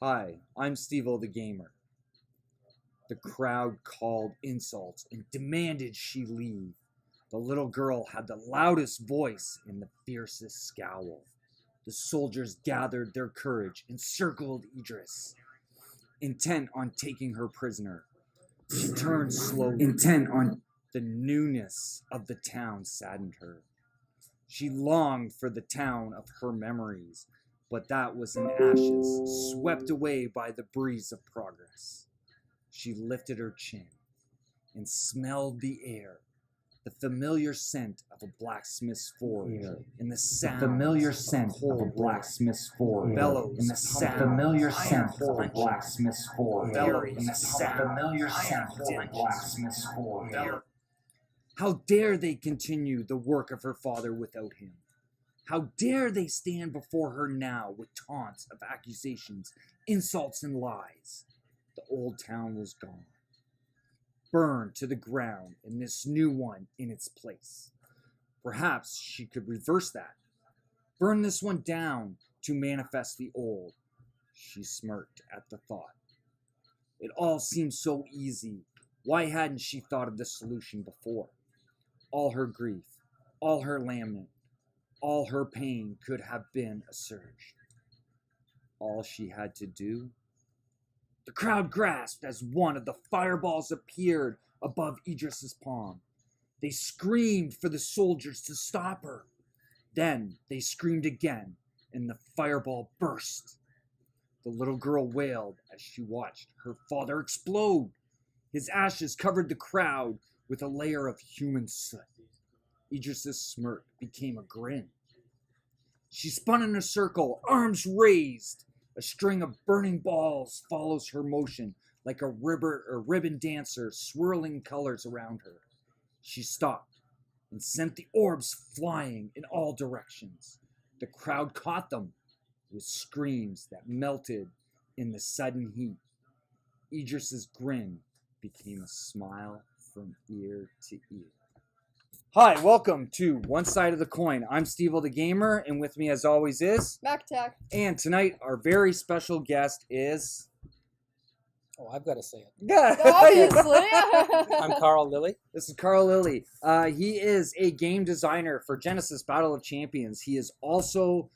Hi, I'm Steve-O the Gamer. The crowd called insults and demanded she leave. The little girl had the loudest voice and the fiercest scowl. The soldiers gathered their courage and circled Idris, intent on taking her prisoner. She turned slowly, intent on the newness of the town saddened her. She longed for the town of her memories, but that was in ashes, swept away by the breeze of progress. She lifted her chin and smelled the air, the familiar scent of a blacksmith's forge, and the sound familiar scent of a blacksmith's forge, bellows, and the familiar scent of a blacksmith's forge, bellows, and the familiar scent of a blacksmith's forge. How dare they continue the work of her father without him? How dare they stand before her now with taunts of accusations, insults, and lies? The old town was gone, burned to the ground, and this new one in its place. Perhaps she could reverse that. Burn this one down to manifest the old. She smirked at the thought. It all seemed so easy. Why hadn't she thought of the solution before? All her grief, all her lament, all her pain could have been assuaged. All she had to do. The crowd grasped as one of the fireballs appeared above Idris's palm. They screamed for the soldiers to stop her. Then they screamed again, and the fireball burst. The little girl wailed as she watched her father explode. His ashes covered the crowd with a layer of human soot. Idris's smirk became a grin. She spun in a circle, arms raised. A string of burning balls follows her motion like a ribbon dancer swirling colors around her. She stopped and sent the orbs flying in all directions. The crowd caught them with screams that melted in the sudden heat. Idris's grin became a smile from ear to ear. Hi, welcome to One Side of the Coin. I'm Steve-O the Gamer, and with me as always is... MacTac. And tonight, our very special guest is... Oh, I've got to say it. Yeah. Obviously. I'm Carl Lilley. This is Carl Lilley. He is a game designer for Genesis Battle of Champions. He is also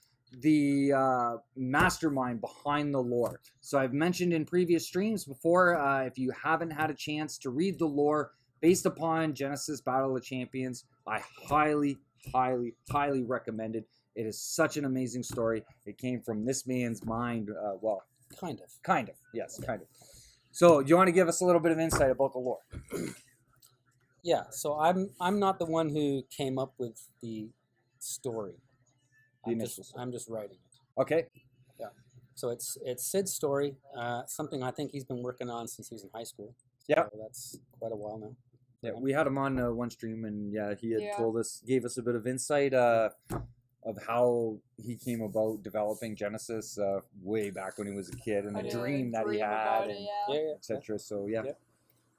the mastermind behind the lore. So I've mentioned in previous streams before, if you haven't had a chance to read the lore based upon Genesis Battle of Champions, I highly, highly, highly recommend it. It is such an amazing story. It came from this man's mind. Kind of. Yes, kind of. So, do you want to give us a little bit of insight about the lore? Yeah. So I'm not the one who came up with the story. I'm just writing it. Okay. Yeah. So it's Sid's story. Something I think he's been working on since he was in high school. Yeah. So that's quite a while now. Yeah, we had him on one stream, and he had gave us a bit of insight of how he came about developing Genesis way back when he was a kid, and the dream that he had, etc. So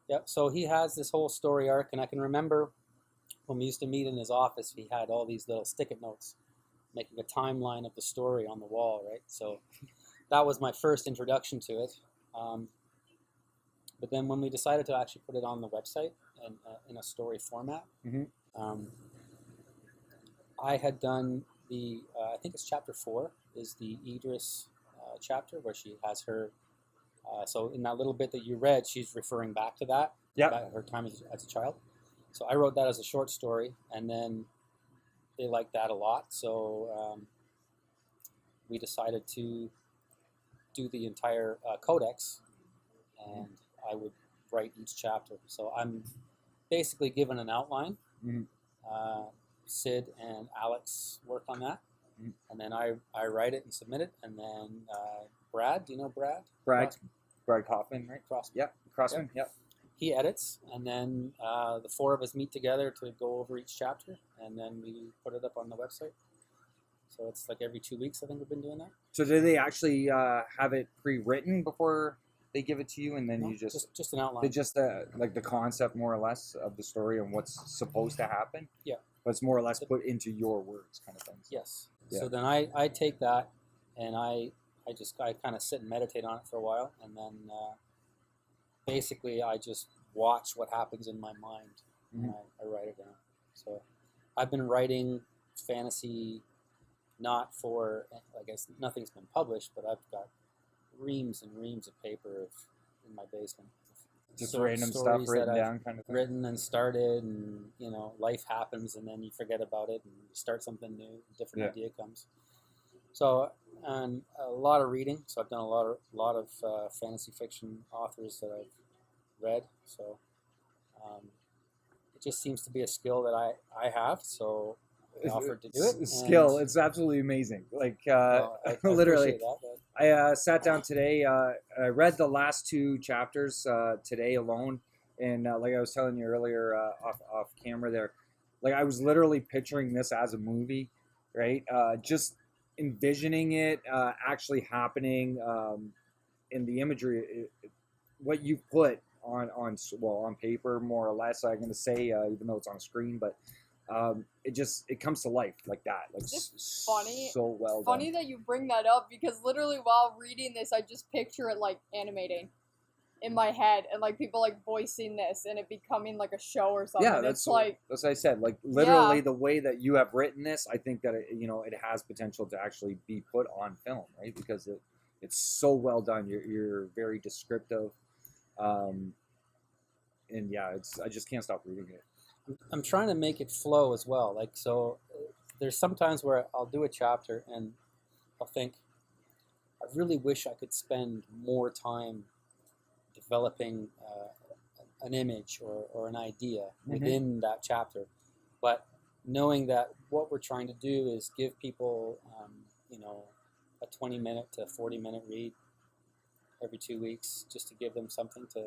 Yeah. So he has this whole story arc, and I can remember when we used to meet in his office, he had all these little stick-it notes making a timeline of the story on the wall, right? So that was my first introduction to it. But then when we decided to actually put it on the website and in a story format, I had done the, I think it's chapter 4 is the Idris chapter where she has her, so in that little bit that you read, she's referring back to that, her time as a child. So I wrote that as a short story, and then they liked that a lot, so we decided to do the entire codex, and I would write each chapter. So I'm basically given an outline. Sid and Alex work on that, and then I write it and submit it, and then Brad, do you know Brad? Brad Kaufman, right? Crossman, yeah. He edits, and then the four of us meet together to go over each chapter, and then we put it up on the website. So it's like every 2 weeks, I think we've been doing that. So do they actually have it pre-written before they give it to you, and then you just an outline? They just like the concept more or less of the story and what's supposed to happen? Yeah. But it's more or less put into your words kind of thing. Yes. Yeah. So then I take that and I I kind of sit and meditate on it for a while, and then basically I just watch what happens in my mind, and I write it down. So I've been writing fantasy, not for, I guess nothing's been published, but I've got reams and reams of paper in my basement. Just random stuff written down, kind of thing. Written and started, and life happens, and then you forget about it, and you start something new. A different idea comes. So, and a lot of reading. So I've done a lot of fantasy fiction authors that I've read. So it just seems to be a skill that I have. So I offered to do it. Skill. It's absolutely amazing. Like I literally. appreciate that, I sat down today. I read the last 2 chapters today alone, and like I was telling you earlier off camera there, like I was literally picturing this as a movie, right? Just envisioning it actually happening in the imagery, what you put on paper, more or less. I'm going to say, even though it's on screen, but it comes to life like that. Like it's funny. So well done. Funny that you bring that up, because literally while reading this, I just picture it like animating in my head, and like people like voicing this and it becoming like a show or something. Yeah, that's what I said. Like literally the way that you have written this, I think that it has potential to actually be put on film, right? Because it's so well done. You're very descriptive, and yeah, I just can't stop reading it. I'm trying to make it flow as well. Like, so there's sometimes where I'll do a chapter and I'll think, I really wish I could spend more time developing an image or an idea within that chapter. But knowing that what we're trying to do is give people, a 20-minute to 40-minute read every 2 weeks, just to give them something to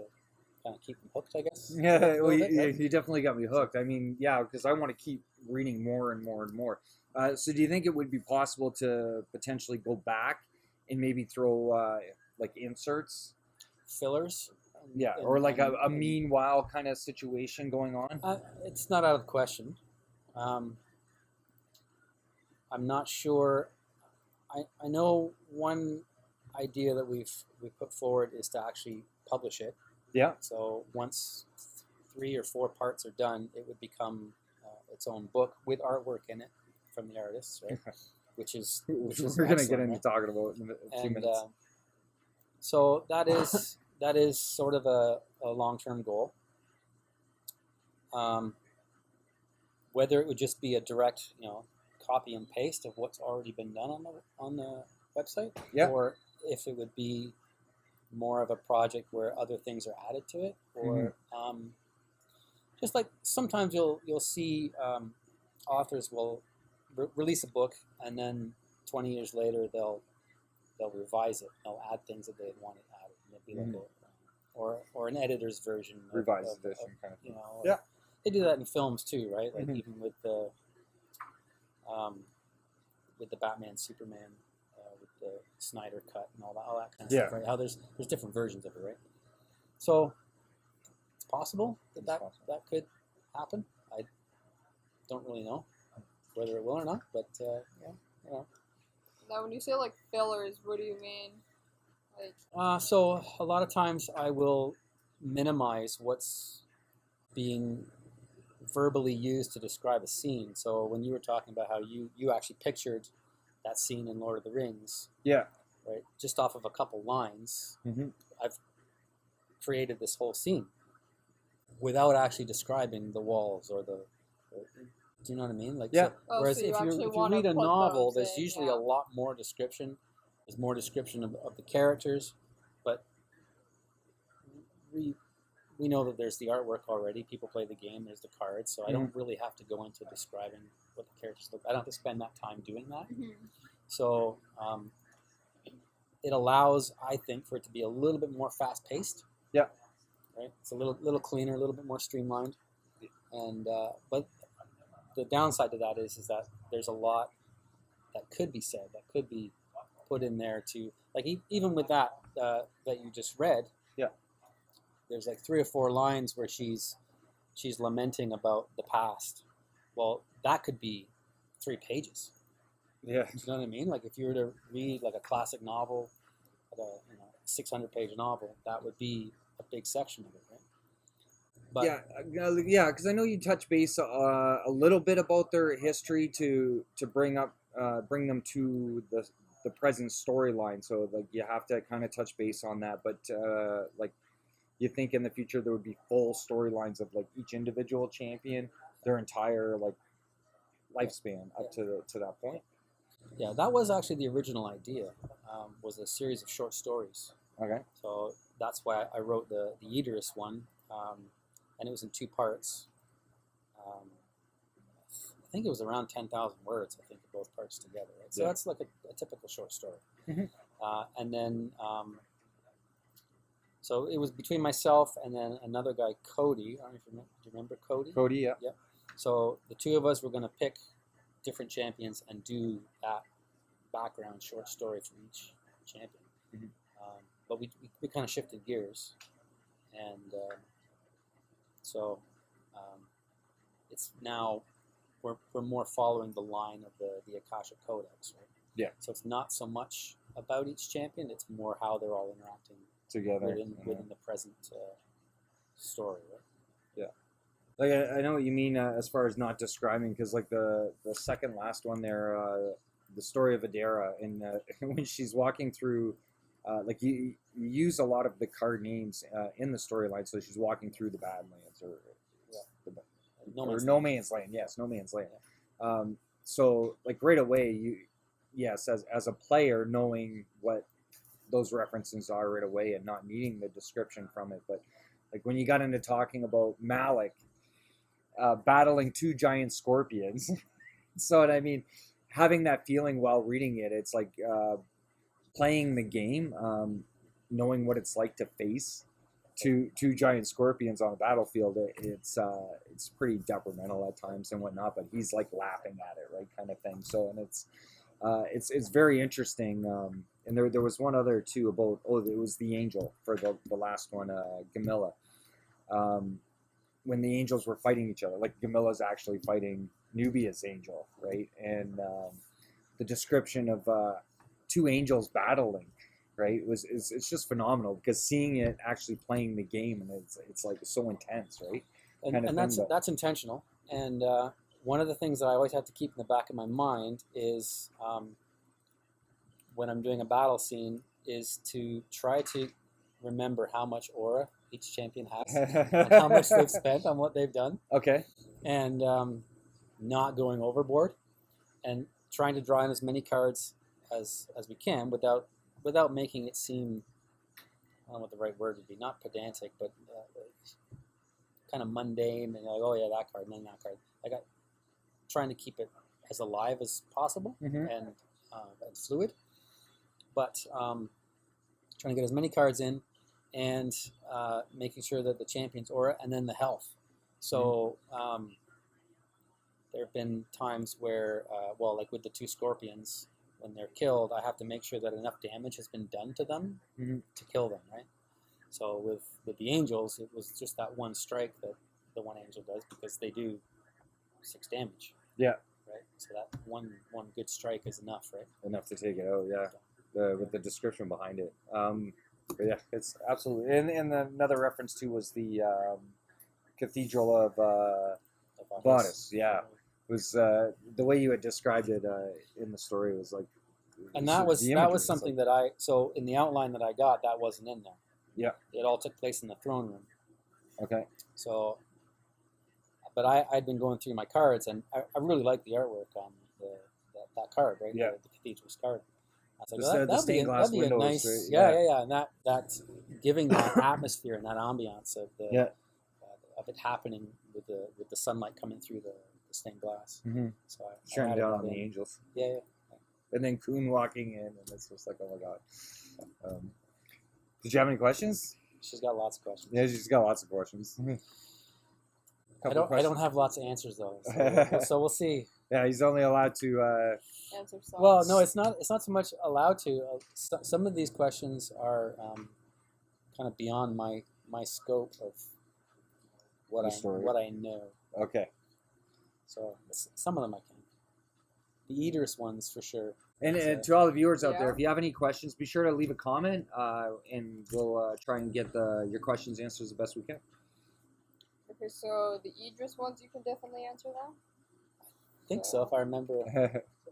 kind of keep them hooked, I guess. Yeah, well, you definitely got me hooked. I mean, yeah, because I want to keep reading more and more and more. So do you think it would be possible to potentially go back and maybe throw like inserts? Fillers? Yeah, or like a meanwhile kind of situation going on? It's not out of the question. I'm not sure. I know one idea that we put forward is to actually publish it. Yeah. So once 3 or 4 parts are done, it would become its own book with artwork in it from the artists, right? Which is we're going to get into talking about in a few minutes. So that is sort of a long-term goal. Whether it would just be a direct, copy and paste of what's already been done on the website, or if it would be more of a project where other things are added to it, or just like sometimes you'll see authors will release a book and then 20 years later they'll revise it. They'll add things that they wanted added. It'll be like or an editor's version, revised edition kind of thing. They do that in films too, right? Like even with the Batman, Superman. With the Snyder cut and all that kind of stuff, right? How there's different versions of it, right? So it's possible that could happen. I don't really know whether it will or not, but Now, when you say like fillers, what do you mean? Like, so a lot of times I will minimize what's being verbally used to describe a scene. So when you were talking about how you actually pictured that scene in Lord of the Rings, right, just off of a couple lines, I've created this whole scene without actually describing the walls or do you know what I mean? Like, so, whereas if you read a novel, there's usually a lot more description. There's more description of the characters, but we know that there's the artwork already. People play the game. There's the cards, so I don't really have to go into describing what the characters look. I don't have to spend that time doing that. So it allows, I think, for it to be a little bit more fast-paced. Yeah. Right. It's a little cleaner, a little bit more streamlined, and but the downside to that is that there's a lot that could be said, that could be put in there to, like, even with that you just read. There's like 3 or 4 lines where she's lamenting about the past. Well, that could be 3 pages. Yeah. Do you know what I mean? Like if you were to read like a classic novel, like a 600-page novel, that would be a big section of it, right? But yeah, because I know you touch base a little bit about their history to bring them to the present storyline. So like you have to kind of touch base on that. But like you think in the future there would be full storylines of like each individual champion, their entire like lifespan up to that point. yeah, that was actually the original idea. Was a series of short stories. Okay. So that's why I wrote the Idris one, and it was in 2 parts. I think it was around 10,000 words. I think both parts together. Right? So that's like a typical short story. And then so it was between myself and then another guy, Cody. I don't know if do you remember Cody? Cody, yeah. Yeah. So the 2 of us were going to pick different champions and do that background short story for each champion. But we kind of shifted gears, and so it's now we're more following the line of the Akashic Codex, right? Yeah. So it's not so much about each champion; it's more how they're all interacting Together within the present story, right? Yeah. Like I know what you mean as far as not describing, because like the second last one there, the story of Adara, and when she's walking through, like you use a lot of the card names in the storyline. So she's walking through the Badlands or No Man's Land. Yes, No Man's Land. Yeah. So like right away, as a player, knowing what those references are right away and not needing the description from it, but like when you got into talking about Malik battling 2 giant scorpions, so what I mean, having that feeling while reading it, it's like playing the game, knowing what it's like to face two giant scorpions on a battlefield. It's pretty detrimental at times and whatnot, but he's like laughing at it, right, kind of thing. So, and it's very interesting. And there was one other too about it was the angel for the last one, Gamilla. When the angels were fighting each other, like Gamilla's actually fighting Nubia's angel, right? And the description of 2 angels battling, right? It's just phenomenal, because seeing it actually playing the game, and it's like so intense, right? And that's intentional. And one of the things that I always have to keep in the back of my mind is when I'm doing a battle scene is to try to remember how much aura each champion has and how much they've spent on what they've done. Okay. And not going overboard, and trying to draw in as many cards as we can without making it seem, I don't know what the right word would be, not pedantic, but kind of mundane, and like, oh yeah, that card, and then that card. Trying to keep it as alive as possible and fluid, but trying to get as many cards in, and making sure that the champion's aura, and then the health. So there have been times where, like with the 2 scorpions, when they're killed, I have to make sure that enough damage has been done to them to kill them, right? So with the angels, it was just that one strike that the one angel does, because they do 6 damage. Yeah. Right. So that one good strike is enough, right? Enough to take it out. Yeah. With the description behind it. But yeah, it's absolutely. And another reference too was the Cathedral of Bodice. Yeah. It was the way you had described it in the story was like. And that was something that so in the outline that I got, that wasn't in there. Yeah. It all took place in the throne room. Okay. So, but I'd been going through my cards, and I really liked the artwork on that card, right? Yeah. The Cathedral's card. I was like, that'd be a nice, right? Yeah. And that giving that atmosphere and that ambiance of of it happening with the sunlight coming through the stained glass. So shining down on the angels. Yeah. And then Kuhn walking in, and it's just like, oh my god. Did you have any questions? She's got lots of questions. Yeah, she's got lots of questions. I don't have lots of answers though, so we'll see. Yeah, he's only allowed to answer some. Well, no, it's not so much allowed to. Some of these questions are kind of beyond my scope of what I know. Okay. So some of them I can. Idris ones for sure. And So- to all the viewers out there, Yeah. if you have any questions, be sure to leave a comment, and we'll try and get your questions answered as best we can. Okay, so the Idris ones you can definitely answer now. I think so, if I remember.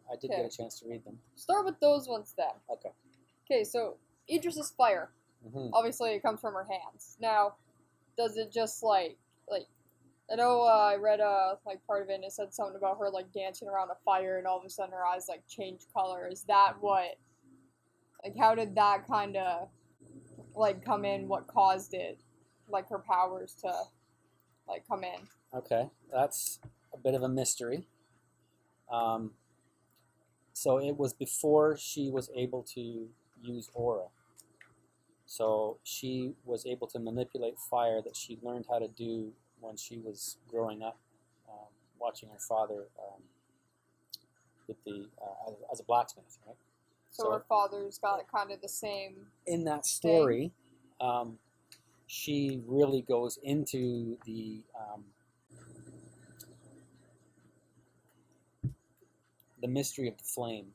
I did get Okay. a chance to read them. Start with those ones then. Okay. Okay, so Idris's fire. Hmm. Obviously, it comes from her hands. Now, does it just like I know I read like part of it and it said something about her like dancing around a fire and all of a sudden her eyes like change color. Is that what? Like, how did that kind of like come in? What caused it? Like her powers to like come in. Okay, that's a bit of a mystery. So it was before she was able to use aura. So she was able to manipulate fire that she learned how to do when she was growing up, watching her father with as a blacksmith, right? So her father's got kind of the same. In that story, she really goes into the mystery of the flame,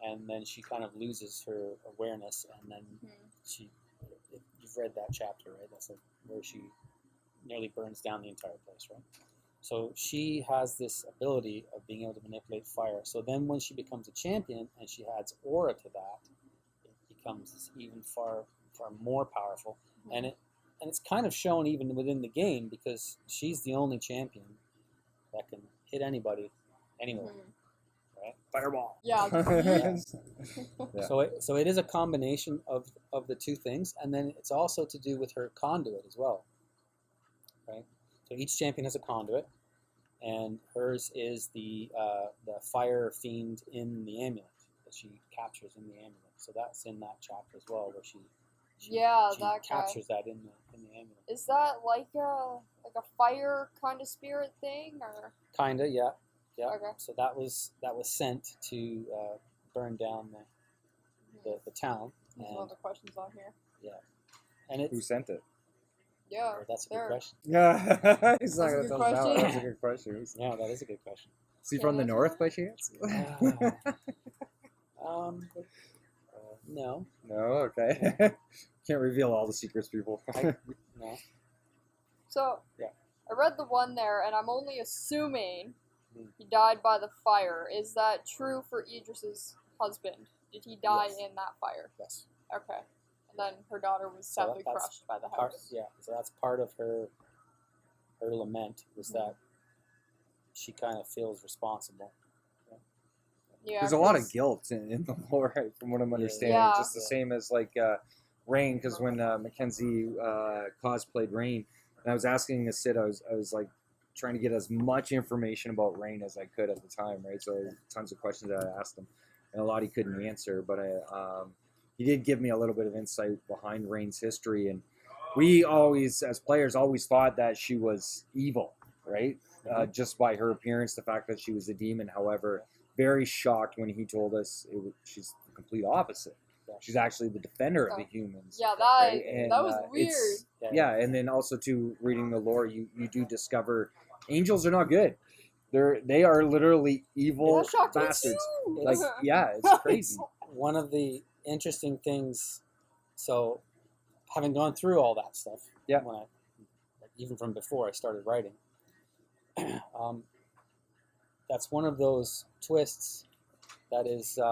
and then she kind of loses her awareness, and then you've read that chapter, right? That's like where she nearly burns down the entire place, right? So she has this ability of being able to manipulate fire. So then when she becomes a champion and she adds aura to that, it becomes even far more powerful. Mm-hmm. And it's kind of shown even within the game, because she's the only champion that can hit anybody anywhere. Right? Fireball. Yeah. Yeah. So it is a combination of the two things, and then it's also to do with her conduit as well. Right? So each champion has a conduit, and hers is the fire fiend in the amulet that she captures in the amulet. So that's in that chapter as well, where she that guy. captures that in the amulet. Is that like a fire kind of spirit thing, or? Kinda, yeah. Yeah. Okay. So that was sent to burn down the town. There's And, one of the questions on here. and Who it's sent it? Yeah. that's a good there. question. Yeah, he's not That's a gonna good tell us that. question. That's a good question. Yeah, that is a good question. Is he from the Can't north answer by chance? No. No. Okay. Can't reveal all the secrets, people. No. So, Yeah. I read the one there, and I'm only assuming Hmm. he died by the fire. Is that true for Idris's husband? Did he die Yes. in that fire? Yes. Okay. And then her daughter was So sadly that's crushed by the Part, house. yeah. So that's part of her lament, was that she kind of feels responsible. Yeah. There's a lot of 'cause- guilt in the lore, from what I'm understanding. Yeah. Just the same as like Rain, because when Mackenzie cosplayed Rain, and I was asking Sid, I was like trying to get as much information about Rain as I could at the time, right? So tons of questions that I asked him, and a lot he couldn't answer, but he did give me a little bit of insight behind Rain's history, and we always, as players, always thought that she was evil, right? Just by her appearance, the fact that she was a demon. However, very shocked when he told us she's the complete opposite. She's actually the defender of the humans. Yeah, that right? And, that was it's- weird. Yeah, and then also too, reading the lore, you do discover angels are not good. They are literally evil That shocked me bastards. too. Like, yeah, it's crazy. One of the interesting things, so having gone through all that stuff, Yeah. when even from before I started writing, that's one of those twists that is, it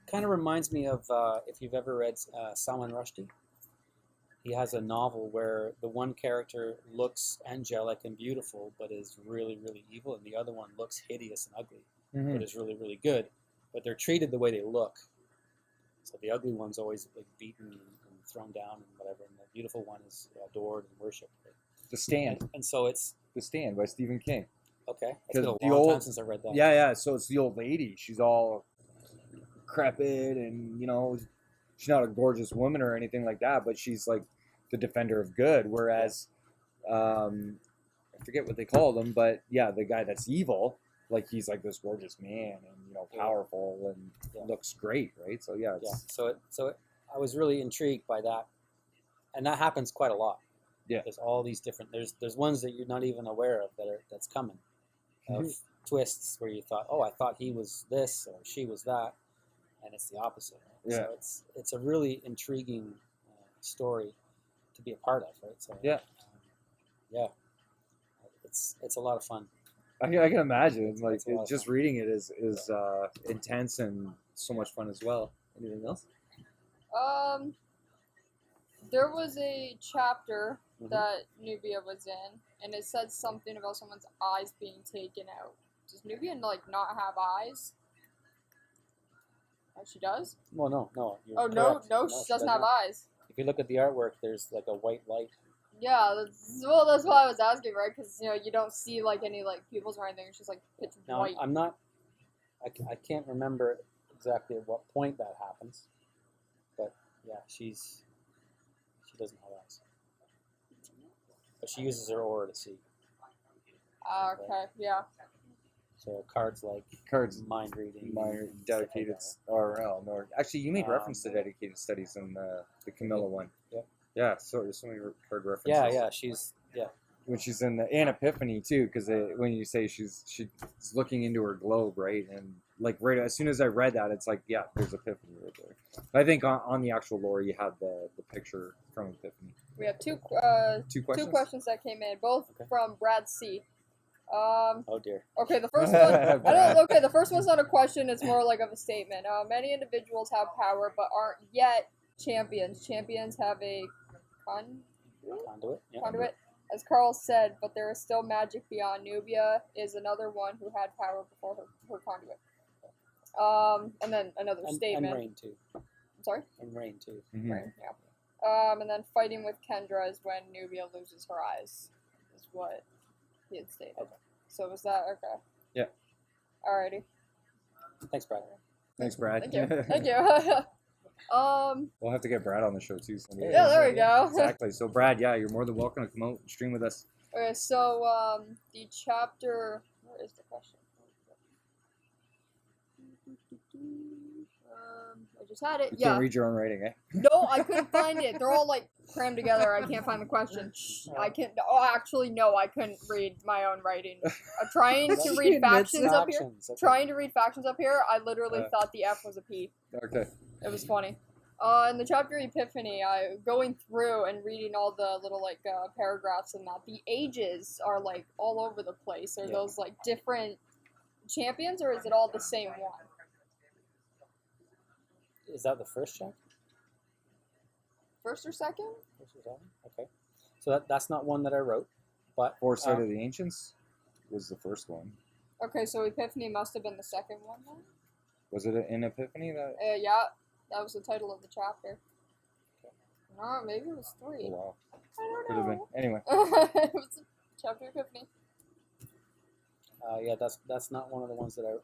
kind of reminds me of, if you've ever read Salman Rushdie. He has a novel where the one character looks angelic and beautiful, but is really, really evil, and the other one looks hideous and ugly, but is really, really good. But they're treated the way they look. So the ugly one's always like beaten and thrown down and whatever, and the beautiful one is adored and worshipped. The Stand. And so it's The Stand by Stephen King. okay. It's 'Cause been a the long time old- since I read that. Yeah. So it's the old lady. She's all decrepit, and she's not a gorgeous woman or anything like that, but she's like the defender of good. Whereas, I forget what they call them, but yeah, the guy that's evil, like he's like this gorgeous man and powerful and looks great, right? So yeah, I was really intrigued by that, and that happens quite a lot. Yeah. There's all these different. There's ones that you're not even aware of that's coming. of twists where you thought, oh, I thought he was this or she was that, and it's the opposite. Right? Yeah. So it's a really intriguing story to be a part of, right? So Yeah. Yeah, it's a lot of fun. I can imagine. Like It's a lot of just fun. reading it is intense and so much fun as well. Anything else? There was a chapter Mhm. that Nubia was in, and it said something about someone's eyes being taken out. Does Nubia like not have eyes? Oh, she does. Well, no. You're Oh no, correct. no, she doesn't have eyes. If you look at the artwork, there's like a white light. Yeah, that's why I was asking, right? Because you don't see like any like pupils or anything. It's just like pitch Now, white. I'm not. I can't remember exactly at what point that happens, but yeah, she doesn't have eyes, but she uses her aura to see. Okay, yeah. So cards like Cards, mind reading, my and stuff like dedicated, that. or no, actually, you made reference to Um, dedicated studies in the Camilla one. Yeah. Yeah, so there's so many card references. Yeah. When she's in the and Epiphany too, because when you say she's looking into her globe, right, and like right as soon as I read that, it's like yeah, there's Epiphany right there. But I think on the actual lore, you have the picture from Epiphany. We have two Two questions. two questions that came in, both Okay. from Brad C. Oh dear. Okay, the first one. I don't. Okay, the first one's not a question. It's more like of a statement. Many individuals have power, but aren't yet champions. Champions have a Conduit. Yeah. conduit, as Carl said, but there is still magic beyond. Nubia is another one who had power before her conduit. And then another statement. And rain too. I'm sorry. And rain too. Mhm. Right. Yeah. And then fighting with Kendra is when Nubia loses her eyes, is what he had stated. Okay. So was that okay? Yeah. Alrighty. Thanks, Brad. Thanks, Brad. Thank you. Thank you. We'll have to get Brad on the show too someday. Yeah, there we go. Exactly. So Brad, yeah, you're more than welcome to come out and stream with us. Okay, so the chapter. Where is the question? I just had it. You Yeah. can't read your own writing, eh? No, I couldn't find it. They're all like crammed together. I can't find the question. I can't. Oh, actually, no, I couldn't read my own writing. Trying to She read admits factions up here. Factions, okay. Trying to read factions up here. I literally thought the F was a P. Okay. It was funny. In the chapter Epiphany, going through and reading all the little like paragraphs and that, the ages are like all over the place. Are Yeah. those like different champions, or is it all the same one? Is that the first chapter? First or second? First or second? Okay. So that's not one that I wrote, but Foresight of the Ancients was the first one. Okay, so Epiphany must have been the second one then. Was it in Epiphany that? Yeah, that was the title of the chapter. No, maybe it was Oh, 3. wow. I Could don't have been. know. Anyway. It was chapter Epiphany. yeah, that's not one of the ones that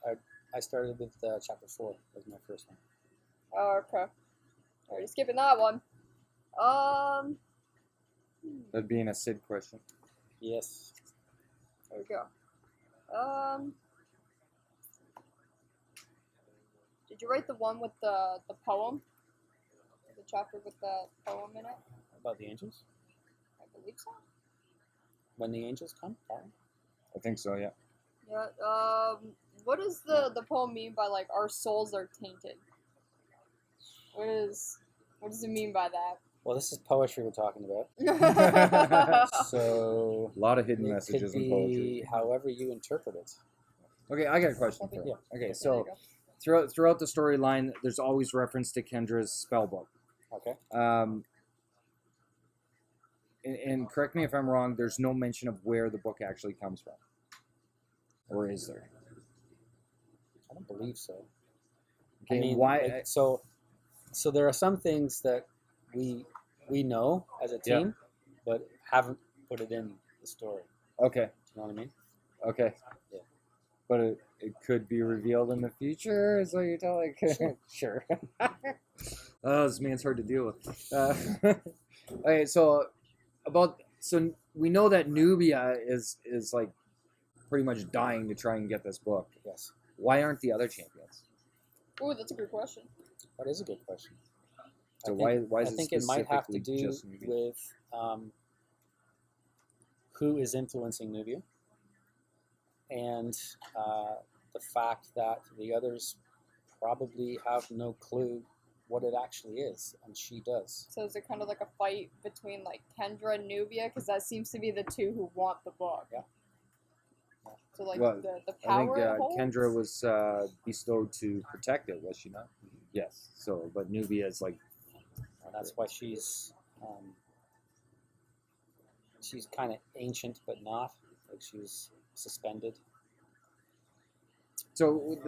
I started with. Chapter 4 was my first one. Oh, okay. Alright, skipping that one. That'd be in a Sid question. Yes. There we go. Did you write the one with the poem? The chapter with the poem in it? About the angels. I believe so. When the angels come. Karen? I think so, yeah. Yeah. What does the poem mean by like our souls are tainted? What does it mean by Well, this is poetry we're talking about. that? So A lot of hidden it messages could in poetry. be however you interpret it. Okay, I got a question for you. Yeah. Okay, There you so go. throughout the storyline, there's always reference to Kendra's spell book. Okay. And correct me if I'm wrong, there's no mention of where the book actually comes from. Or is there? I don't believe so. Okay, I mean, why? like, so there are some things that we know as a Yeah. team, but haven't put it in the story. Okay, Do you know what I mean? okay. Yeah. But it could be revealed in the future, is what you're telling? Sure. Oh, this man's hard to deal with. Okay, so we know that Nubia is like pretty much dying to try and get this book. Yes. Why aren't the other champions? Ooh, that's a good question. That is a good question. So I why is think it it might have to specifically do just Nubia? with who is influencing Nubia, and the fact that the others probably have no clue what it actually is, and she does. So is it kind of like a fight between like Kendra and Nubia? Because that seems to be the two who want the book. Yeah. So like Well, the I think power it holds? Kendra was bestowed to protect it, was she not? Yes. So, but Nubia is like, And that's why she's kind of ancient, but not. Like she's suspended. so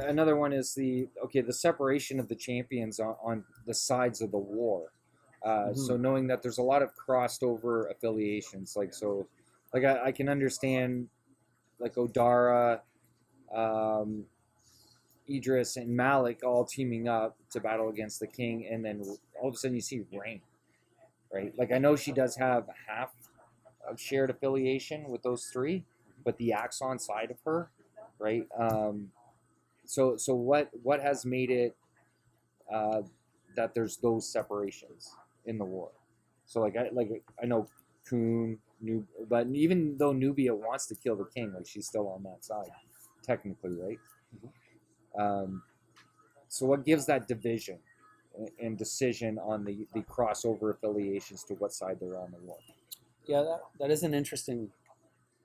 another one is the separation of the champions on the sides of the war. So knowing that there's a lot of crossed over affiliations, like I can understand like Odara, Idris, and Malik all teaming up to battle against the king, and then all of a sudden you see Rain, right? Like I know she does have half of shared affiliation with those three, but the Axon side of her, right? So what has made it that there's those separations in the war? So I know Kun, but even though Nubia wants to kill the king, like she's still on that side, technically, right? So what gives that division and decision on the crossover affiliations to what side they're on the war? Yeah, that is an interesting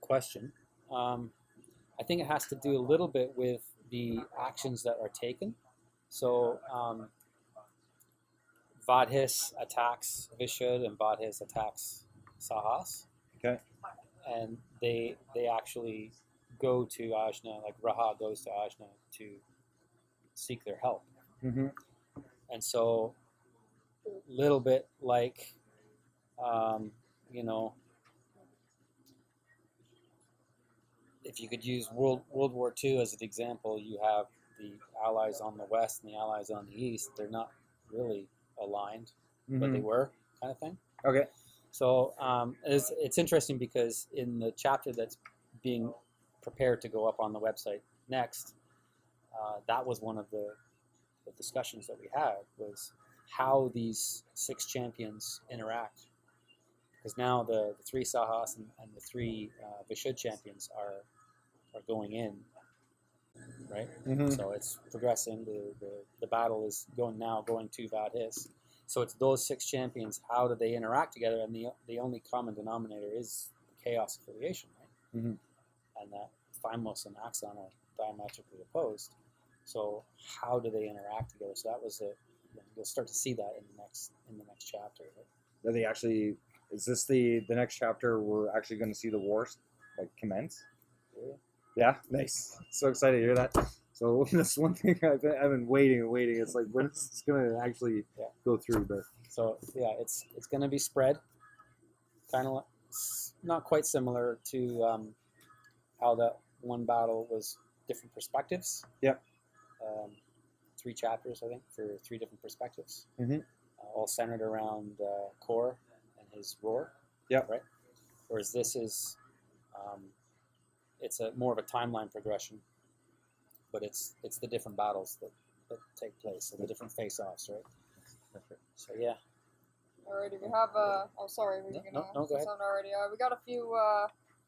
question. I think it has to do a little bit with the actions that are taken. So Vadhis attacks Vishud and Vadhis attacks Sahas. Okay. And they actually go to Ajna, like Raha goes to Ajna to seek their help. Mm-hmm. And so a little bit like, if you could use World War II as an example, you have the Allies on the west and the Allies on the east. They're not really aligned, but they were, kind of thing. Okay. So it's interesting because in the chapter that's being prepared to go up on the website next, that was one of the discussions that we had, was how these 6 champions interact. Because now the 3 Sahas and the 3 Vishud champions are going in, right? Mm-hmm. So it's progressing. The battle is going to Vadhis. So it's those 6 champions. How do they interact together? And the only common denominator is the chaos affiliation, right? Mm-hmm. And that Thymos and Axon are diametrically opposed. So how do they interact together? So that was it. You'll start to see that in the next chapter. Right? Are they actually? Is this the next chapter? We're actually going to see the wars like commence. Yeah, nice. So excited to hear that. So that's one thing I've been waiting and waiting. It's like, when is this going to actually go through? But so yeah, it's going to be spread, kind of not quite similar to how that one battle was different perspectives. Yep. 3 chapters, I think, for 3 different perspectives. Mm-hmm. All centered around Kor and his roar. Yep. Right. Whereas this is, it's more of a timeline progression, but it's the different battles that take place, and the different face-offs, right? So yeah. Alrighty, we have oh sorry, were you gonna go ahead. already? We got a few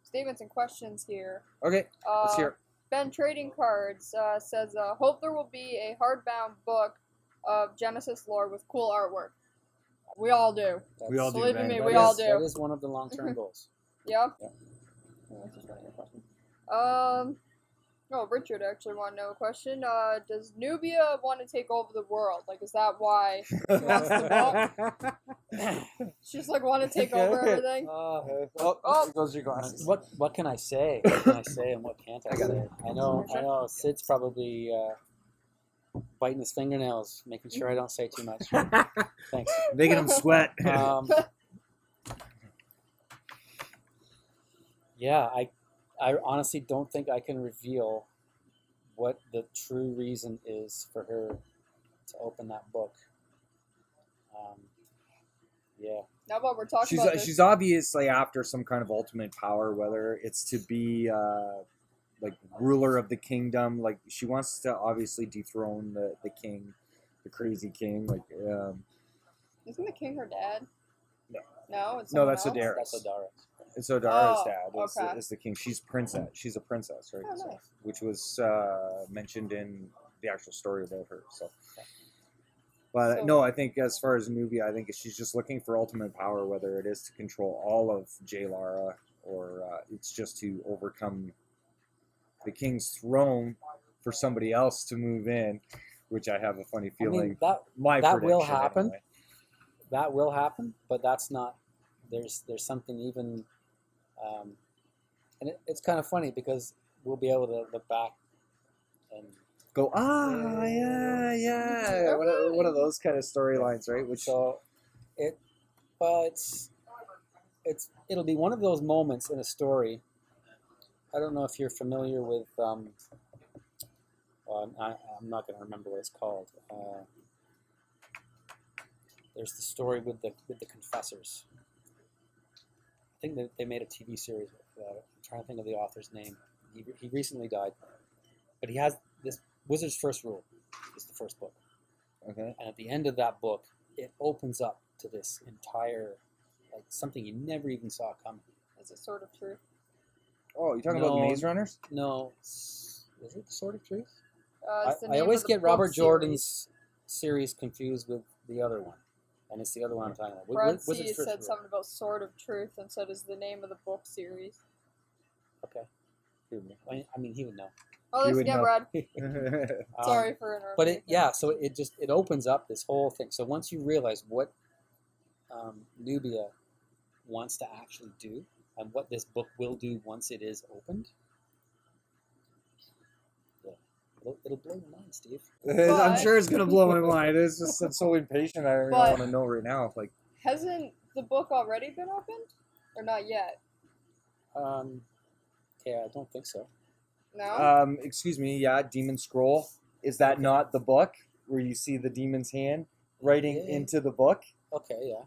statements and questions here. okay, let's hear it. Ben Trading Cards says, hope there will be a hardbound book of Genesis lore with cool artwork. We all do. We all do, Believe man. me, That we is- all do. That is one of the long-term goals. Yeah. Yeah. Oh, Richard actually wanted to know a question. Does Nubia want to take over the world? Like, is that why she wants the book? She's like, want to take over everything? There goes your glasses. What can I say? What can I say and what can't I say? I know. Sid's probably biting his fingernails, making sure I don't say too much. Thanks. Making him sweat. Yeah, I honestly don't think I can reveal what the true reason is for her to open that book. Yeah. Now, but we're talking about this. She's obviously after some kind of ultimate power, whether it's to be like ruler of the kingdom. Like she wants to obviously dethrone the king, the crazy king. Like Isn't the king her dad? No. No, it's No, someone that's else? Adara. That's Adara. And so Dara's Oh, dad okay. is the king. She's princess. She's a princess, right? Oh, So, nice. which was mentioned in the actual story about her. So, but So- no, I think as far as Nubia, I think she's just looking for ultimate power, whether it is to control all of Jailara or it's just to overcome the king's throne for somebody else to move in, which I have a funny I feeling. mean, that my that will prediction happen. anyway. That will happen, but that's not. There's something even, and it's kind of funny because we'll be able to look back and Go, yeah. One of those kind of storylines, right? Which so it'll be one of those moments in a story. I don't know if you're familiar with. I'm not going to remember what it's called. There's the story with the confessors. I think that they made a TV series with I'm trying to think of the author's name. He recently died, but he has this Wizard's First Rule is the first book. okay. And at the end of that book, it opens up to this entire, like something you never even saw coming. Is it Sword of Truth? Oh, you talking about the No. Maze Runners? No, is it the Sword of Truth? It's the I name always of the get book Robert series. Jordan's series confused with the other one, and it's the other one I'm talking about. Brad C. Wizard's First said Rule. something about Sword of Truth and said is the name of the book series. Okay. I mean, he would know. Oh, You thanks would again, know. Brad. Sorry for interrupting. But it opens up this whole thing. So once you realize what Nubia wants to actually do and what this book will do once it is opened, it'll blow your mind, Steve. I'm sure it's gonna blow my mind. It's just I'm so impatient. I don't But- want to know right now. Like, Hasn't the book already been opened? Or not yet? Okay, I don't think so. No? excuse me. Yeah, Demon Scroll. Is that not the book where you see the demon's hand writing Yeah. into the book? Okay, yeah.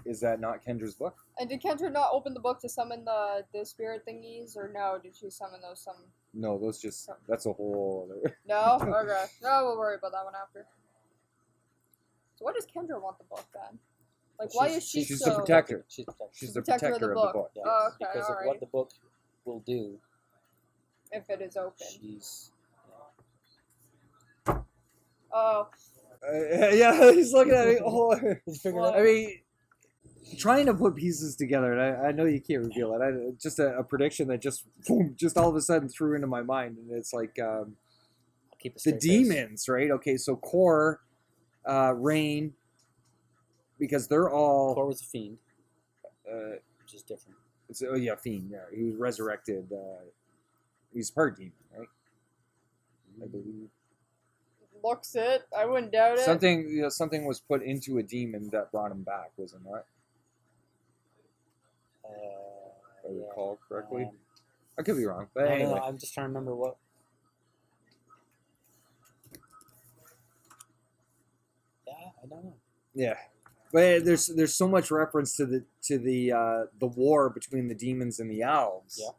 Is that not Kendra's book? And did Kendra not open the book to summon the spirit thingies? Or no? Did she summon those some... No, that's a whole other. No? Okay. No, we'll worry about that one after. So why does Kendra want the book then? Like, why is she she's so... the protector. She's protected. She's the Protector protector of of the the book. Yeah, Oh, okay, because of alright. what the book will do. If it is open. She's Oh. Yeah, he's looking at me. Oh, he's figured Well, out. I mean, trying to put pieces together, and I know you can't reveal it. Just a prediction that just boom, just all of a sudden threw into my mind, and it's like I'll keep a the straight face. demons, right? Okay, so Core, Rain, because they're all. Thor was a fiend, which is different. Fiend. Yeah, he was resurrected. He's part demon, right? I believe Looks it. I wouldn't doubt it. something was put into a demon that brought him back, was it not? If I Yeah. recall correctly. Um, I could be wrong, but I don't anyway. know, I'm just trying to remember what. Yeah, I don't know. Yeah, but there's so much reference to the war between the demons and the elves. Yeah.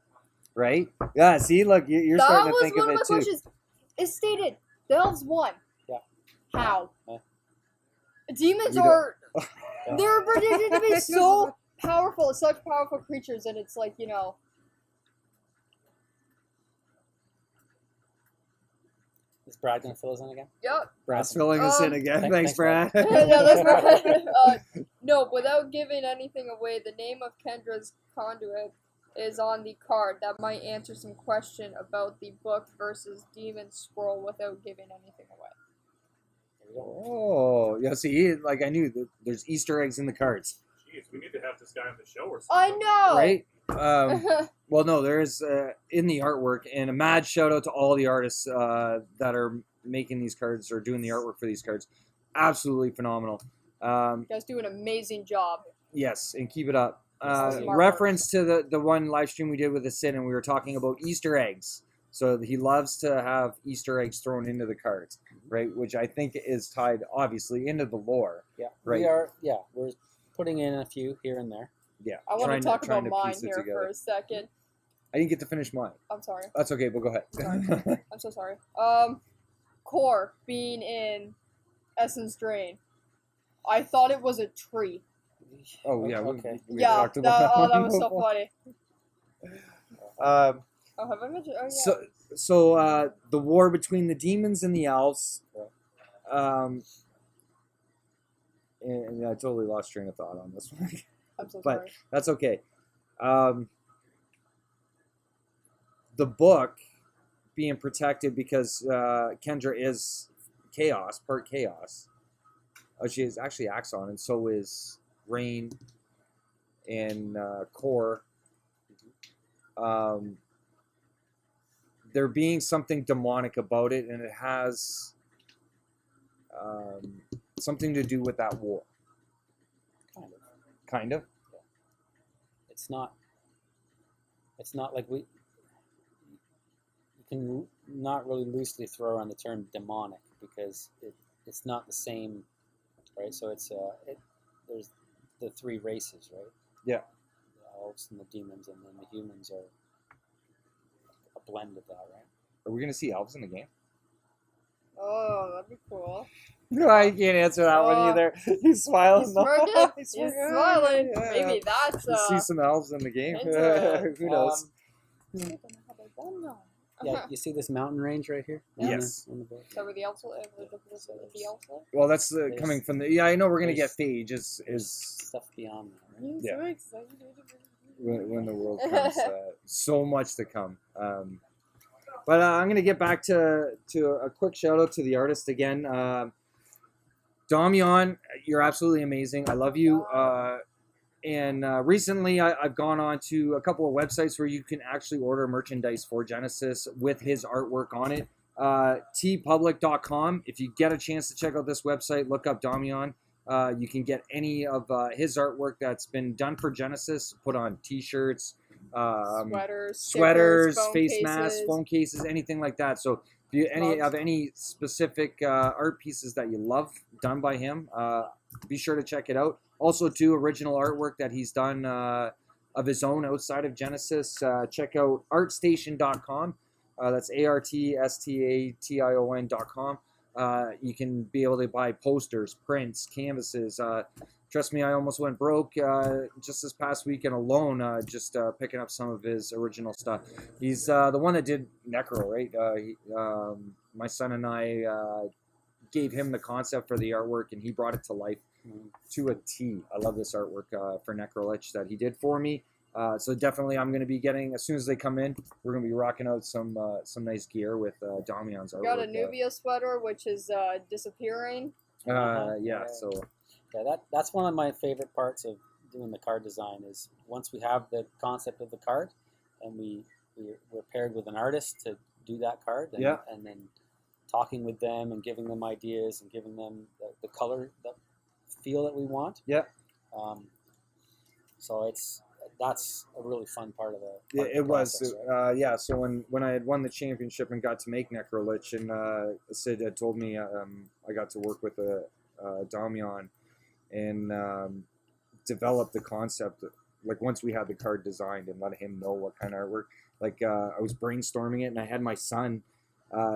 Right. Yeah. See, look, you're that starting to was think one of of my it too. questions. It stated the elves won. Yeah. How? Yeah. Demons We don't- are they're predicted to be so powerful, such powerful creatures, and it's like, you know. Is Brad gonna fill us in again? Yep. Brad's filling us in again. Thanks, Thanks, Brad. Yeah, that's right. No, without giving anything away, the name of Kendra's conduit is on the card. That might answer some question about the book versus demon scroll without giving anything away. There we go. Oh, yeah. See, like I knew that there's Easter eggs in the cards, Jeez, we need to have this guy on the show or something. I know. right? Well, no, there's in the artwork, and a mad shout out to all the artists that are making these cards or doing the artwork for these cards. Absolutely phenomenal. You guys do an amazing job. Yes, and keep it up. Smart Reference to the one live stream we did with the Sid, and we were talking about Easter eggs. So he loves to have Easter eggs thrown into the cards, right? Which I think is tied, obviously, into the lore. Yeah, Right. we're putting in a few here and there. Yeah. I want trying to talk trying about mine piece it here together. for a second. I didn't get to finish mine. I'm sorry. That's okay, but go ahead. Sorry. I'm so sorry. Core being in Essence Drain. I thought it was a tree. Oh yeah, Okay. we Yeah, talked about that. oh, that was so funny. Um, Oh, have I mentioned? Oh, yeah. so the war between the demons and the elves. And I totally lost train of thought on this one, I'm so but sorry. that's okay. The book being protected because Kendra is chaos, part chaos. She is actually Axon, and so is Rain and Core. There being something demonic about it, and it has something to do with that war. Kind of. Yeah. It's not like you can not really loosely throw around the term demonic because it's not the same, right? So there's the three races, right? Yeah. The elves and the demons, and then the humans are a blend of that, right? Are we gonna see elves in the game? Oh, that'd be cool. No, I can't answer that one either. He's smiling. He's smirking. He's smirking. smiling. Yeah. Maybe that's You see some elves in the game. into it. Who knows? Yeah, you see this mountain range right here? Yes. On the board? So were the elves the elves live? Well, that's coming from the. Yeah, I know we're gonna get There's- Phage is Stuff beyond that, right? I'm Yeah. so excited. when the world comes. So much to come. But I'm gonna get back to a quick shout out to the artist again. Damian, you're absolutely amazing. I love you. And recently, I've gone on to a couple of websites where you can actually order merchandise for Genesis with his artwork on it. tpublic.com. If you get a chance to check out this website, look up Damian. You can get any of his artwork that's been done for Genesis, put on T-shirts, Sweaters, sweaters, phone face cases. masks, phone cases, anything like that. So if you have any specific art pieces that you love done by him, be sure to check it out. Also, too, original artwork that he's done of his own outside of Genesis. Check out artstation.com. That's artstation.com. You can be able to buy posters, prints, canvases. Trust me, I almost went broke just this past weekend alone, just picking up some of his original stuff. He's the one that did Necro, right? My son and I gave him the concept for the artwork, and he brought it to life to a T. I love this artwork for Necrolich that he did for me. So definitely, I'm going to be getting, as soon as they come in, we're going to be rocking out some nice gear with Damian's artwork. Got a Nubia sweater, which is disappearing. Yeah, so Yeah, that's one of my favorite parts of doing the card design is once we have the concept of the card and we're paired with an artist to do that card and then talking with them and giving them ideas and giving them the color, the feel that we want. Yeah. So that's a really fun part of the process, right? Yeah. So when I had won the championship and got to make Necrolich, and Sid had told me I got to work with Damian and develop the concept. Like once we had the card designed and let him know what kind of artwork. Like I was brainstorming it, and I had my son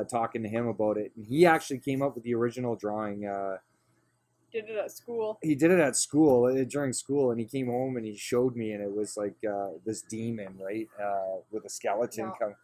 talking to him about it, and he actually came up with the original drawing. Did it at school. He did it at school during school, and he came home and he showed me, and it was like this demon, right, with a skeleton No. come.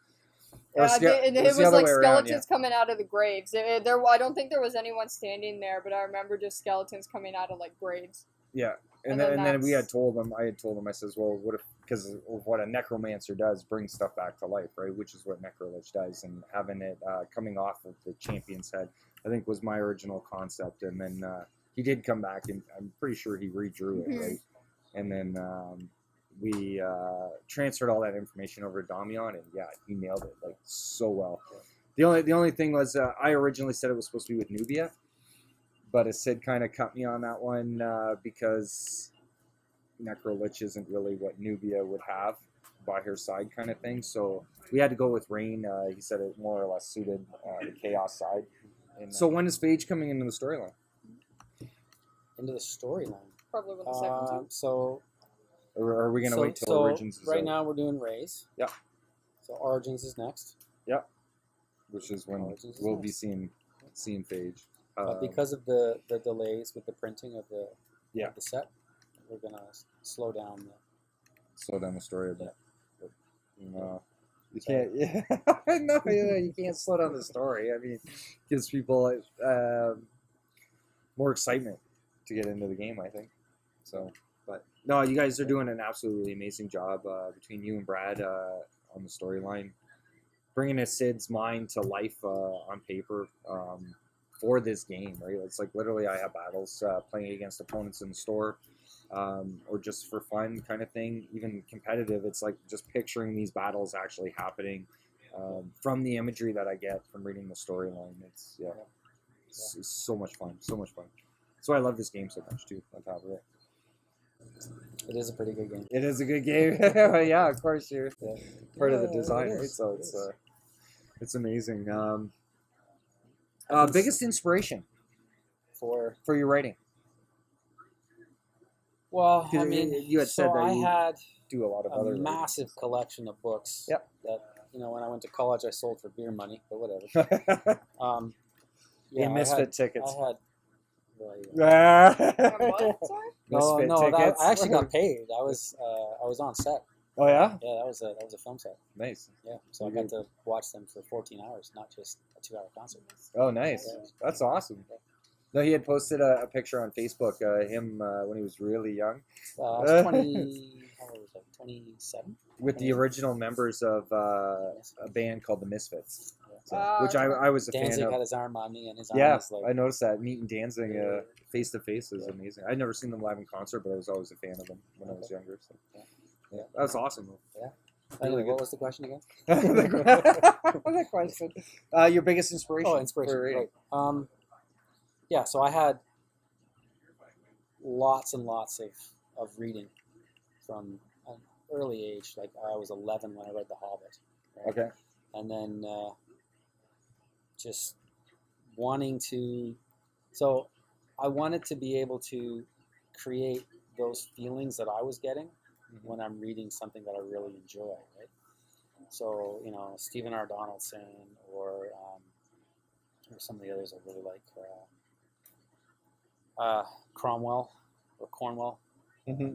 And it was like skeletons coming out of the graves. I don't think there was anyone standing there, but I remember just skeletons coming out of like graves. Yeah, and then we had told him. I had told him. I says, well, what if, because of what a necromancer does, bring stuff back to life, right? Which is what Necrolich does, and having it coming off of the champion's head, I think was my original concept, and then. He did come back, and I'm pretty sure he redrew it, right? And then we transferred all that information over to Damian, and yeah, he nailed it like so well. The only thing was I originally said it was supposed to be with Nubia, but Sid kind of cut me on that one because Necrolich isn't really what Nubia would have by her side kind of thing. So we had to go with Rain. He said it more or less suited the Chaos side. And, so when is Phage coming into the storyline? Into the storyline. Probably with the second two. So, or are we gonna wait till Origins is right out? now we're doing Rays. Yeah. So Origins is next. Yep. Which is when we'll be seeing Phage. Because of the delays with the printing of the set, we're gonna slow down. Slow down the story a bit. But, no, you Sorry. can't. Yeah, no, you can't slow down the story. I mean, gives people more excitement to get into the game, I think. So, but no, you guys are doing an absolutely amazing job between you and Brad on the storyline, bringing a Sid's mind to life on paper for this game, right? It's like literally I have battles playing against opponents in the store or just for fun kind of thing, even competitive. It's like just picturing these battles actually happening from the imagery that I get from reading the storyline. It's so much fun, so much fun. So I love this game so much too, on top of it. It is a pretty good game. It is a good game. Yeah, of course you're part of the Yeah, design, it right? is, So it is. it's amazing. Biggest inspiration For for your writing? well, I 'Cause mean, you had said that I you had do a lot of a other massive collection of books. Yep. That when I went to college, I sold for beer money, but whatever. writings. Yeah, Misfit tickets. I had. Well, yeah. What? Sorry? Misfit No, tickets. I actually got paid. I was on set. Oh yeah, Yeah, that was a film set. nice. Yeah, so I got to watch them for 14 hours, not just a 2-hour concert. Oh nice, Yeah. that's awesome. No, he had posted a picture on Facebook, him when he was really young, I was 20. How old was I? 27. with the 28. original members of a band called the Misfits, Ah, which I was a Danzig fan had of. his arm on me, and his arm Yeah, was like. I noticed that meeting Danzig Yeah. face to face is amazing. I'd never seen them live in concert, but I was always a fan of them when I was younger. So yeah, that was awesome. Yeah. Really Anyway, good. what was the question again? That question. Your biggest inspiration? Oh, inspiration. for reading? Right. Yeah, so I had lots and lots of reading from an early age. Like I was 11 when I read The Hobbit. Right? Okay. And then just wanting to. So I wanted to be able to create those feelings that I was getting when I'm reading something that I really enjoy, right? So, Stephen R. Donaldson or some of the others I really like, Cromwell or Cornwell. Mm-hmm.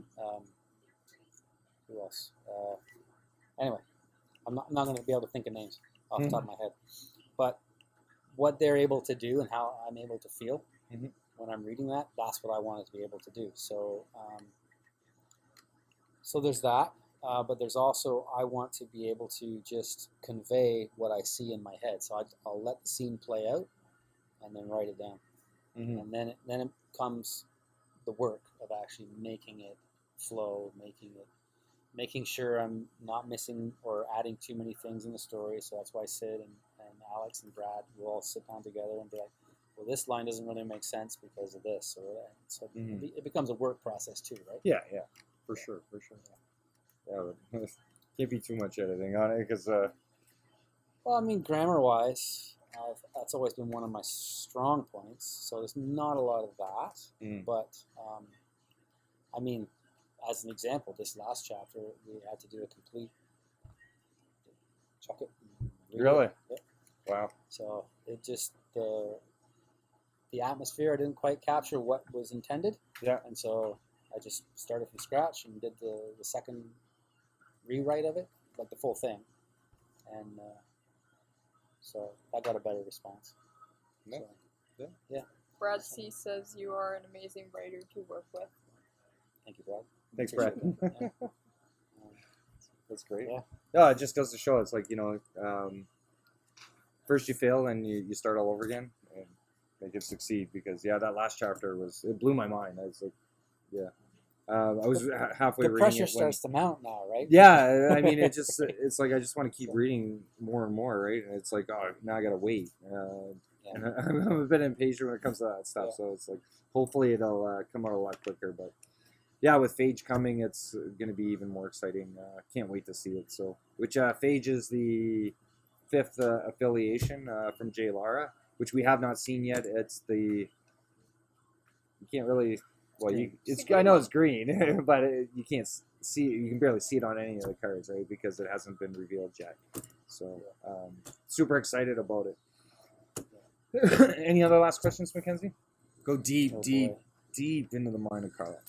Who else? Anyway, I'm not going to be able to think of names off the top of my head. But what they're able to do and how I'm able to feel when I'm reading that, that's what I wanted to be able to do. So, so there's that. But there's also, I want to be able to just convey what I see in my head. So I'll let the scene play out and then write it down. Mm-hmm. And then it comes the work of actually making it flow, making sure I'm not missing or adding too many things in the story. So that's why Sid and Alex and Brad will all sit down together and be like, well, this line doesn't really make sense because of this. Or so it becomes a work process too, right? Yeah, for sure. Yeah, can't be too much editing on it because. Well, I mean, grammar-wise, that's always been one of my strong points. So there's not a lot of that. But, I mean, as an example, this last chapter, we had to do a complete chuck it. Really? Yeah. Wow. So it just, the atmosphere, I didn't quite capture what was intended. Yeah. And so I just started from scratch and did the second rewrite of it, like the full thing. And so I got a better response. Yeah. So, Yeah. Brad C says you are an amazing writer to work with. thank you, Brad. Thanks, Brad. Appreciate that. That's great. Yeah. No, it just goes to show it's like, first you fail and you start all over again and make it succeed because, that last chapter it blew my mind. I was like, I was halfway The reading pressure it. starts to mount now, right? Yeah, I mean, it's like I just want to keep reading more and more, right? And it's like, oh, now I gotta wait. And I'm a bit impatient when it comes to that stuff, so it's like, hopefully it'll come out a lot quicker. But yeah, with Phage coming, it's going to be even more exciting. Can't wait to see it. So, which Phage is the 5th affiliation from J. Lara, which we have not seen yet. It's you can't really. Well, I know it's green, but you can't see it. You can barely see it on any of the cards, right? Because it hasn't been revealed yet. So, super excited about it. Any other last questions, Mackenzie? Go deep into the mind of Carl.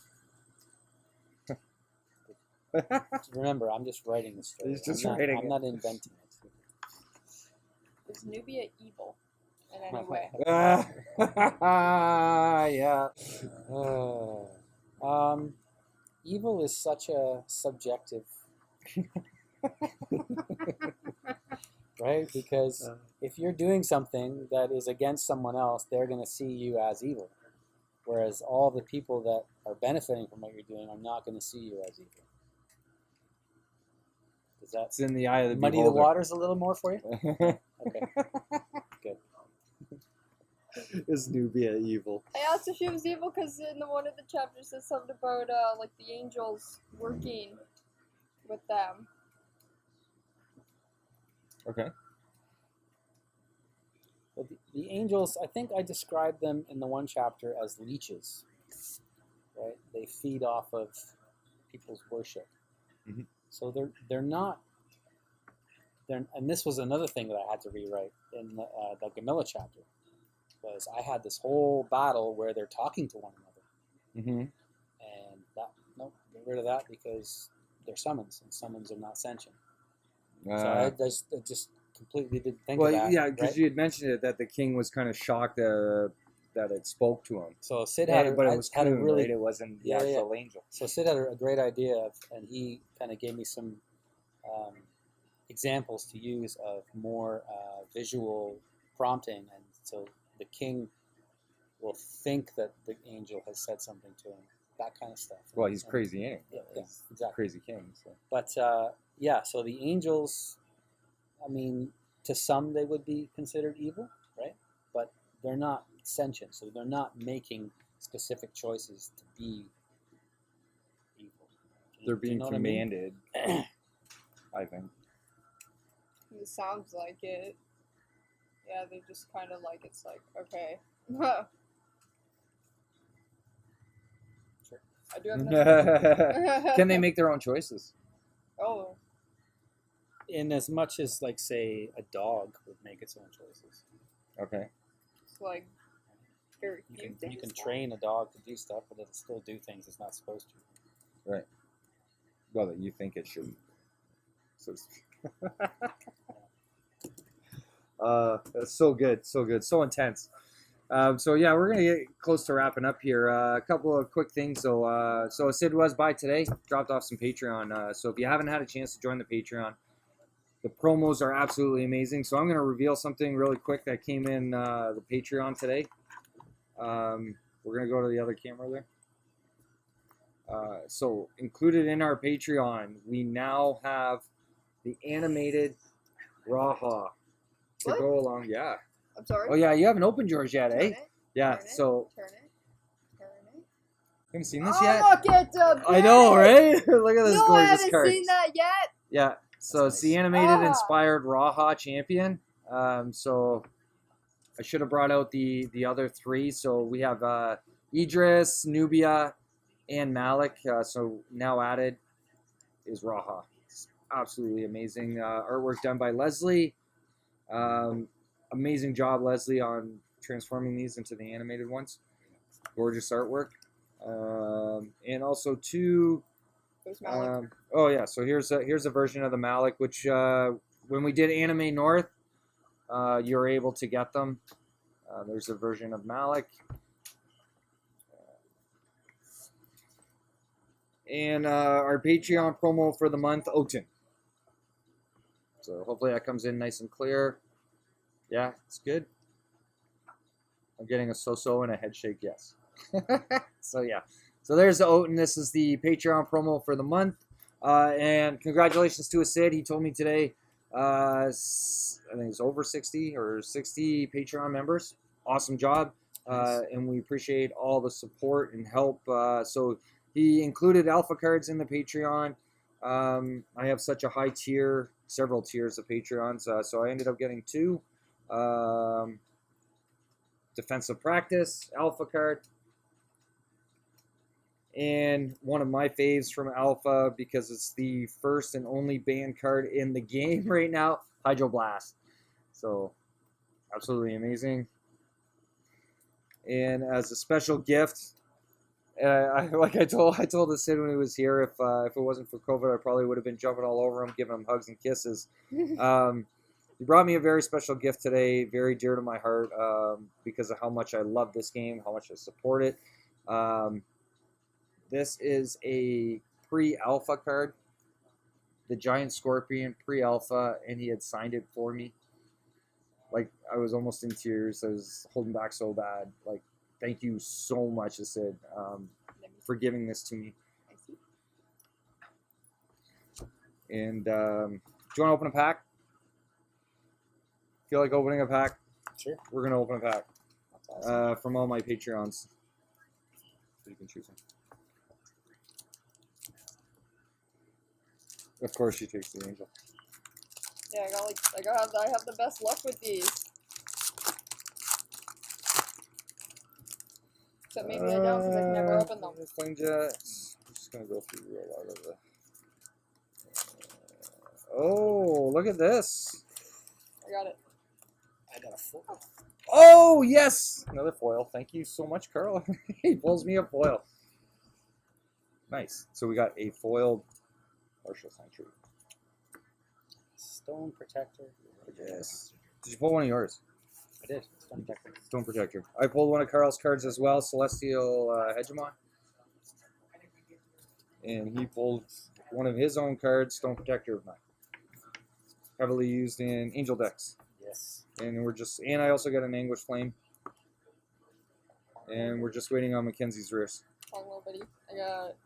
Remember, I'm just writing the story. He's just I'm writing it. not inventing it. Is Nubia evil in any way? Yeah. Evil is such a subjective, right? Because if you're doing something that is against someone else, they're going to see you as evil. Whereas all the people that are benefiting from what you're doing are not going to see you as evil. Does that It's in the eye of the muddy the beholder. waters a little more for you? Okay, good. Is Nubia evil? I asked if she was evil because in one of the chapters says something about like the angels working with them. Okay. Well, the angels, I think I described them in the one chapter as leeches, right? They feed off of people's worship. Mhm. So they're not. And this was another thing that I had to rewrite in the Gamilla chapter, was I had this whole battle where they're talking to one another, Mm-hmm. and nope, get rid of that because they're summons, and summons are not sentient. So I just completely didn't think of that. Yeah, because right? you had mentioned it that the king was kind of shocked that it spoke to him. So Sid But it was had a Coon, really right? It wasn't the Yeah, yeah. actual angel. So Sid had a great idea, and he kind of gave me some examples to use of more visual prompting, and so the king will think that the angel has said something to him, that kind of stuff. Well, he's crazy anyway. Yeah, He's exactly. crazy king. So. But yeah, so the angels, I mean, to some they would be considered evil, right? But they're not sentient, so they're not making specific choices to be evil. They're being know what I mean? commanded, I think. It sounds like it. Yeah, they just kind of like, it's like, okay. Sure. I do have another Can they make their own choices? Oh, In as much as, like, say, a dog would make its own choices. Okay. it's like very You few can things. train a dog to do stuff, but it'll still do things it's not supposed to. Right. Well, that you think it should. So, that's so good, so intense. So yeah, we're gonna get close to wrapping up here. A couple of quick things. So Sid was by today, dropped off some Patreon. So if you haven't had a chance to join the Patreon, the promos are absolutely amazing. So I'm gonna reveal something really quick that came in the Patreon today. We're gonna go to the other camera there. So included in our Patreon, we now have the animated Raha to What? go along. Yeah. I'm sorry. Oh yeah, you haven't opened yours yet, Turn eh? it, Yeah. turn it, So turn it. you haven't seen Oh, this yet? look at the I know, bed! right? Look at this No, I gorgeous haven't card. seen that yet. Yeah. So That's it's the nice. animated inspired Raha champion. So I should have brought out the other three. So we have Idris, Nubia, and Malik. So now added is Raha. It's absolutely amazing. Artwork done by Leslie. Amazing job, Leslie, on transforming these into the animated ones. Gorgeous artwork. And also two. There's Malik. Oh yeah, so here's a version of the Malik, which when we did Anime North, you were able to get them. There's a version of Malik. And our Patreon promo for the month, Oten. So hopefully that comes in nice and clear. Yeah, it's good. I'm getting a so-so and a head shake, yes. So yeah. So there's the Oten. This is the Patreon promo for the month. And congratulations to Sid. He told me today, I think it's over 60 Patreon members. Awesome job. And we appreciate all the support and help. So he included alpha cards in the Patreon. I have such a high tier, several tiers of Patreons. So I ended up getting two. Defensive Practice, alpha card. And one of my faves from Alpha, because it's the first and only banned card in the game right now, Hydro Blast. So, absolutely amazing. And as a special gift, And I told the Sid when he was here, if it wasn't for COVID, I probably would have been jumping all over him, giving him hugs and kisses. He brought me a very special gift today, very dear to my heart, because of how much I love this game, how much I support it. This is a pre-alpha card, the Giant Scorpion pre-alpha, and he had signed it for me. Like, I was almost in tears. I was holding back so bad. Like, thank you so much, Sid, for giving this to me. And do you want to open a pack? Feel like opening a pack? Sure. We're going to open a pack. That's awesome. From all my Patreons. So you can choose one. Of course, she takes the angel. Yeah, I have the best luck with these. Except maybe I don't, because I can never open them. Flame Jets. I'm just gonna go through a lot of the. Oh, look at this! I got it. I got a foil. Oh yes, another foil. Thank you so much, Carl. He pulls me a foil. Nice. So we got a foiled Partial Sentry. Stone Protector. Yes. Did you pull one of yours? I did. Stone Protector. Stone Protector. I pulled one of Carl's cards as well, Celestial Hegemon. And he pulled one of his own cards, Stone Protector of mine. Heavily used in Angel decks. Yes. And I also got an Anguish Flame. And we're just waiting on Mackenzie's Rears. Wrong little bitty. I got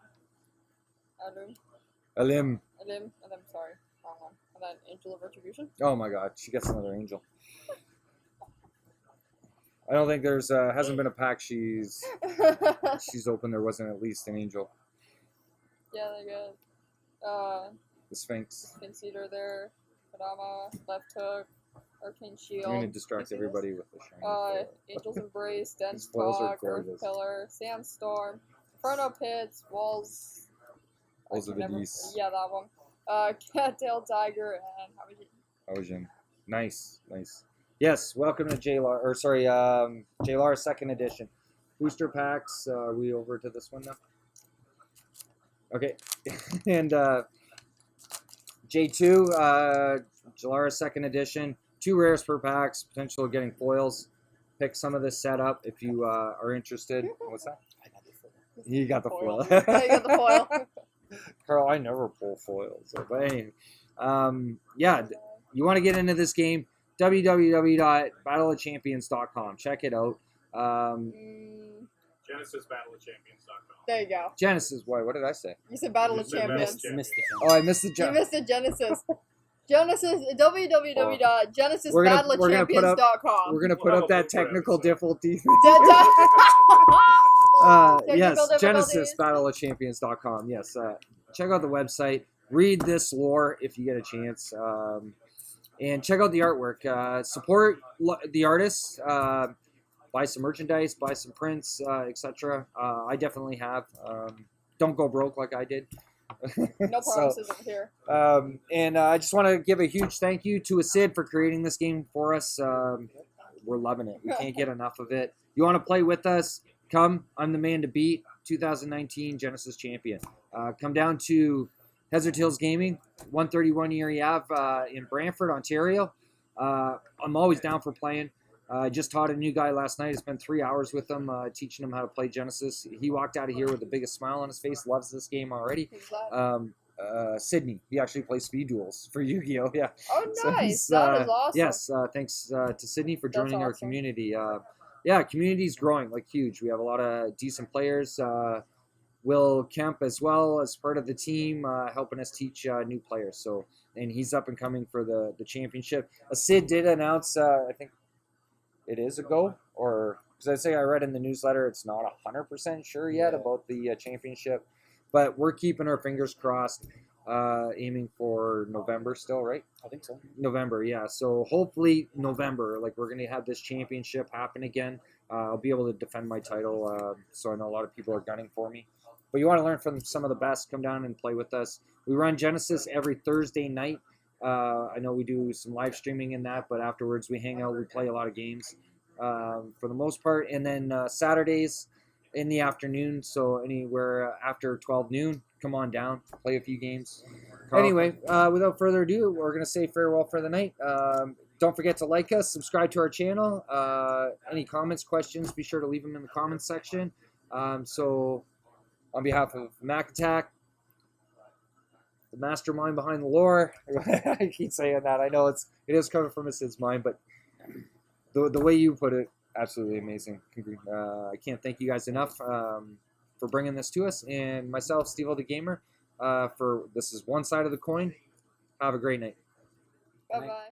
Alim. and then sorry, wrong one. And then Angel of Retribution. Oh my god, she gets another angel. I don't think there's hasn't been a pack she's opened there wasn't at least an angel. Yeah, they got The Sphinx. Sphinx Eater there, Kadama, Left Hook, Arcane Shield. I'm gonna distract everybody with the shiny. Angel's Embrace, Dense These foils are Talk, Earth gorgeous. Pillar, Sandstorm, Inferno Pits, Walls. Walls of Hades. Yeah, that one. Cattail Tiger, and Ocean. Nice. Yes, welcome to JLAR second edition. Booster packs, are we over to this one now? Okay. And J2, JLAR second edition. 2 rares per packs, potential of getting foils. Pick some of this set up if you are interested. What's that? I got the foil. You got the foil. Yeah, you got the foil. Carl, I never pull foils. But anyway, yeah, you want to get into this game, www.battleofchampions.com. Check it out. GenesisBattleOfChampions.com. There you go. Genesis, what did I say? You said Battle You of said Champions. Battle You missed it. Oh, I missed the You Genesis. missed the Genesis. www.genesisbattleofchampions.com. We're gonna put up that technical difficulty. Yes, GenesisBattleOfChampions.com. Yes, check out the website. Read this lore if you get a chance, and check out the artwork. Support the artists. Buy some merchandise, buy some prints, etc. I definitely have. Don't go broke like I did. No promises over here. And I just want to give a huge thank you to Sid for creating this game for us. We're loving it. We can't get enough of it. You want to play with us? Come. I'm the man to beat. 2019 Genesis champion. Come down to Hazard Hills Gaming, 131 Erie Ave in Brantford, Ontario. I'm always down for playing. I just taught a new guy last night. I spent 3 hours with him teaching him how to play Genesis. He walked out of here with the biggest smile on his face. Loves this game already. Who's that? Sydney. He actually plays speed duels for Yu-Gi-Oh! Yeah. Oh, So nice. he's, That is awesome. Yes, thanks to Sydney for That's joining our awesome. community. Yeah, community's growing like huge. We have a lot of decent players. Will Kemp as well as part of the team, helping us teach new players. So, and he's up and coming for the championship. Sid did announce, I think it is a go, or because I say I read in the newsletter, it's not 100% sure yet about the championship, but we're keeping our fingers crossed, aiming for November still, right? I think so. November, yeah. So hopefully November, like we're going to have this championship happen again. I'll be able to defend my title. So I know a lot of people are gunning for me. But you want to learn from some of the best, come down and play with us. We run Genesis every Thursday night. I know we do some live streaming in that, but afterwards we hang out, we play a lot of games for the most part. And then Saturdays in the afternoon. So anywhere after 12 noon, come on down, play a few games. Anyway, without further ado, we're going to say farewell for the night. Don't forget to like us, subscribe to our channel. Any comments, questions, be sure to leave them in the comments section. So on behalf of Mac Attack, the mastermind behind the lore, I keep saying that. I know it is coming from his mind, but the way you put it, absolutely amazing. I can't thank you guys enough for bringing this to us. And myself, Steve the Gamer, for this is one side of the coin. Have a great night. Bye bye.